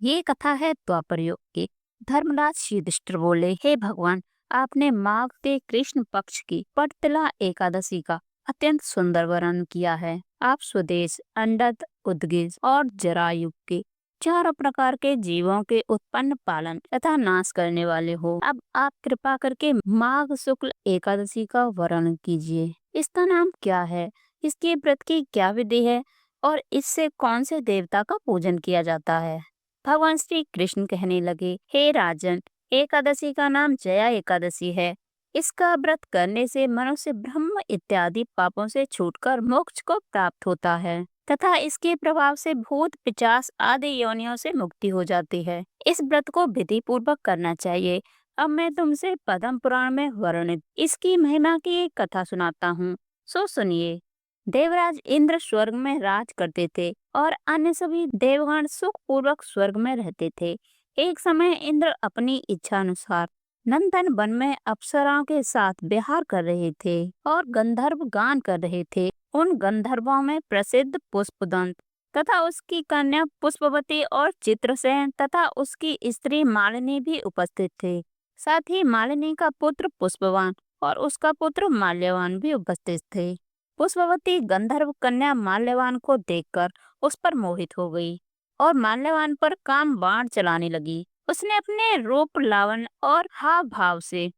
ये कथा है द्वापर युग की। धर्मराज युधिष्ठिर बोले, हे भगवान, आपने माघ के कृष्ण पक्ष की पटतिला एकादशी का अत्यंत सुंदर वर्णन किया है। आप स्वदेश, अंडत, उद्गिज और जरायु के चारों प्रकार के जीवों के उत्पन्न, पालन तथा नाश करने वाले हो। अब आप कृपा करके माघ शुक्ल एकादशी का वर्णन कीजिए। इसका नाम क्या है, इसके व्रत की क्या विधि है और इससे कौन से देवता का पूजन किया जाता है। भगवान श्री कृष्ण कहने लगे, हे राजन, एकादशी का नाम जया एकादशी है। इसका व्रत करने से मनुष्य ब्रह्म इत्यादि पापों से छूटकर मोक्ष को प्राप्त होता है तथा इसके प्रभाव से भूत, पिशाच आदि योनियों से मुक्ति हो जाती है। इस व्रत को विधि पूर्वक करना चाहिए। अब मैं तुमसे पद्म पुराण में वर्णित इसकी महिमा की एक कथा सुनाता हूँ, सो सुनिए। देवराज इंद्र स्वर्ग में राज करते थे और अन्य सभी देवगण सुख पूर्वक स्वर्ग में रहते थे। एक समय इंद्र अपनी इच्छा अनुसार नंदन वन में अप्सराओं के साथ विहार कर रहे थे और गंधर्व गान कर रहे थे। उन गंधर्वों में प्रसिद्ध पुष्पदंत तथा उसकी कन्या पुष्पवती और चित्रसेन तथा उसकी स्त्री मालिनी भी उपस्थित थे। साथ ही मालिनी का पुत्र पुष्पवान और उसका पुत्र माल्यवान भी उपस्थित थे। पुष्पवती गंधर्व कन्या माल्यवान को देखकर उस पर मोहित हो गई और माल्यवान पर काम बाण चलाने लगी। उसने अपने रूप, लावण्य और हाव भाव से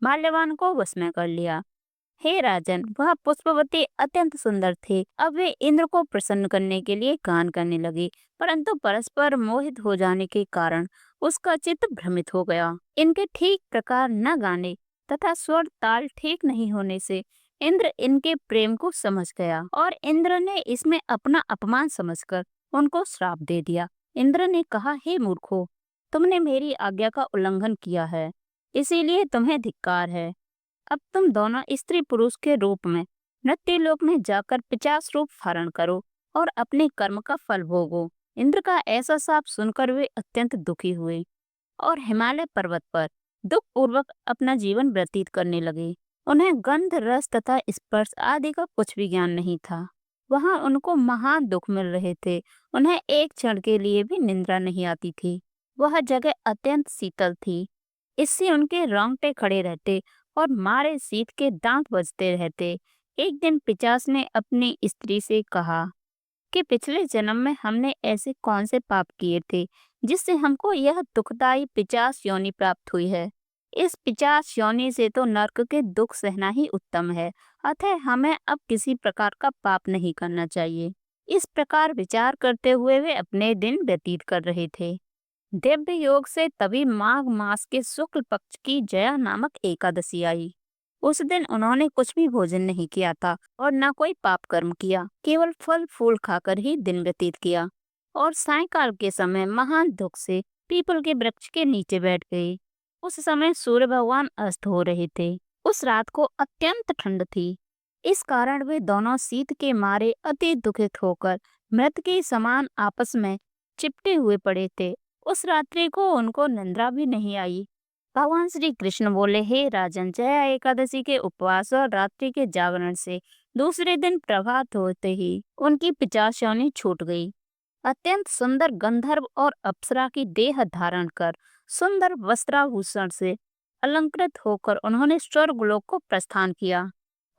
माल्यवान को वश में कर लिया। हे राजन, वह पुष्पवती अत्यंत सुंदर थे। अब वे इंद्र को प्रसन्न करने के लिए गान करने लगी, परंतु परस्पर मोहित हो जाने के कारण उसका चित्त भ्रमित हो गया। इनके ठीक प्रकार न गाने तथा स्वर ताल ठीक नहीं होने से इंद्र इनके प्रेम को समझ गया और इंद्र ने इसमें अपना अपमान समझकर उनको श्राप दे दिया। इंद्र ने कहा, हे मूर्खों, तुमने मेरी आज्ञा का उल्लंघन किया है, इसीलिए तुम्हें धिक्कार है। अब तुम दोनों स्त्री पुरुष के रूप में मृत्यु लोक में जाकर 50 रूप धारण करो और अपने कर्म का फल भोगो। इंद्र का ऐसा शाप सुनकर वे अत्यंत दुखी हुए और हिमालय पर्वत पर दुख पूर्वक अपना जीवन व्यतीत करने लगे। उन्हें गंध, रस तथा स्पर्श आदि का कुछ भी ज्ञान नहीं था। वहां उनको महान दुख मिल रहे थे। उन्हें एक क्षण के लिए भी निंद्रा नहीं आती थी। वह जगह अत्यंत शीतल थी, इससे उनके रोंगटे खड़े रहते और मारे शीत के दांत बजते रहते। एक दिन पिशाच ने अपनी स्त्री से कहा कि पिछले जन्म में हमने ऐसे कौन से पाप किए थे जिससे हमको यह दुखदायी पिशाच योनि प्राप्त हुई है। इस पिशाच योनि से तो नरक के दुख सहना ही उत्तम है, अतः हमें अब किसी प्रकार का पाप नहीं करना चाहिए। इस प्रकार विचार करते हुए वे अपने दिन व्यतीत कर रहे थे। दिव्य योग से तभी माघ मास के शुक्ल पक्ष की जया नामक एकादशी आई। उस दिन उन्होंने कुछ भी भोजन नहीं किया था और न कोई पाप कर्म किया, केवल फल फूल खाकर ही दिन व्यतीत किया और सायंकाल के समय महान दुख से पीपल के वृक्ष के नीचे बैठ गए। उस समय सूर्य भगवान अस्त हो रहे थे। उस रात को अत्यंत ठंड थी, इस कारण वे दोनों शीत के मारे अति दुखित होकर मृत के समान आपस में चिपटे हुए पड़े थे। उस रात्रि को उनको निंद्रा भी नहीं आई। भगवान श्री कृष्ण बोले, हे राजन, जया एकादशी के उपवास और रात्रि के जागरण से दूसरे दिन प्रभात होते ही उनकी पिशाच योनि छूट गई। अत्यंत सुंदर गंधर्व और अप्सरा की देह धारण कर सुंदर वस्त्राभूषण से अलंकृत होकर उन्होंने स्वर्गलोक को प्रस्थान किया।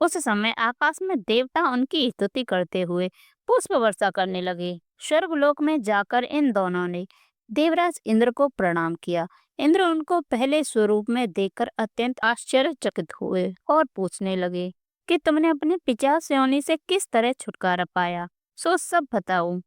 उस समय आकाश में देवता उनकी स्तुति करते हुए पुष्प वर्षा करने लगे। स्वर्गलोक में जाकर इन दोनों ने देवराज इंद्र को प्रणाम किया। इंद्र उनको पहले स्वरूप में देखकर अत्यंत आश्चर्यचकित हुए और पूछने लगे कि तुमने अपने पिशाच योनि से किस तरह छुटकारा पाया, सो सब बताओ।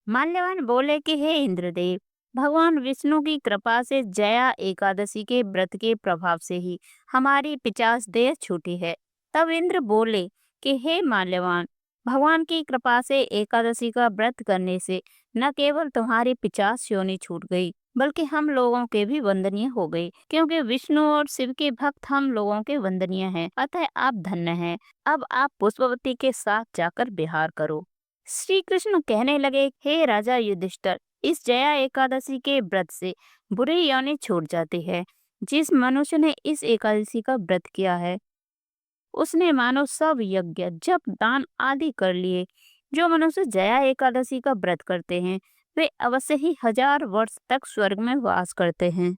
माल्यवान बोले कि हे इंद्रदेव, भगवान विष्णु की कृपा से जया एकादशी के व्रत के प्रभाव से ही हमारी पिशाच देह छूटी है। तब इंद्र बोले कि हे माल्यवान, भगवान की कृपा से एकादशी का व्रत करने से न केवल तुम्हारी पिशाच योनि छूट गई, बल्कि हम लोगों के भी वंदनीय हो गई, क्योंकि विष्णु और शिव के भक्त हम लोगों के वंदनीय हैं। अतः आप धन्य हैं। अब आप पुष्पवती के साथ जाकर विहार करो। श्री कृष्ण कहने लगे, हे राजा युधिष्ठिर, इस जया एकादशी के व्रत से बुरी योनि छूट जाती है। जिस मनुष्य ने इस एकादशी का व्रत किया है उसने मानो सब यज्ञ, जप, दान आदि कर लिए। जो मनुष्य जया एकादशी का व्रत करते हैं वे अवश्य ही 1000 वर्ष तक स्वर्ग में वास करते हैं।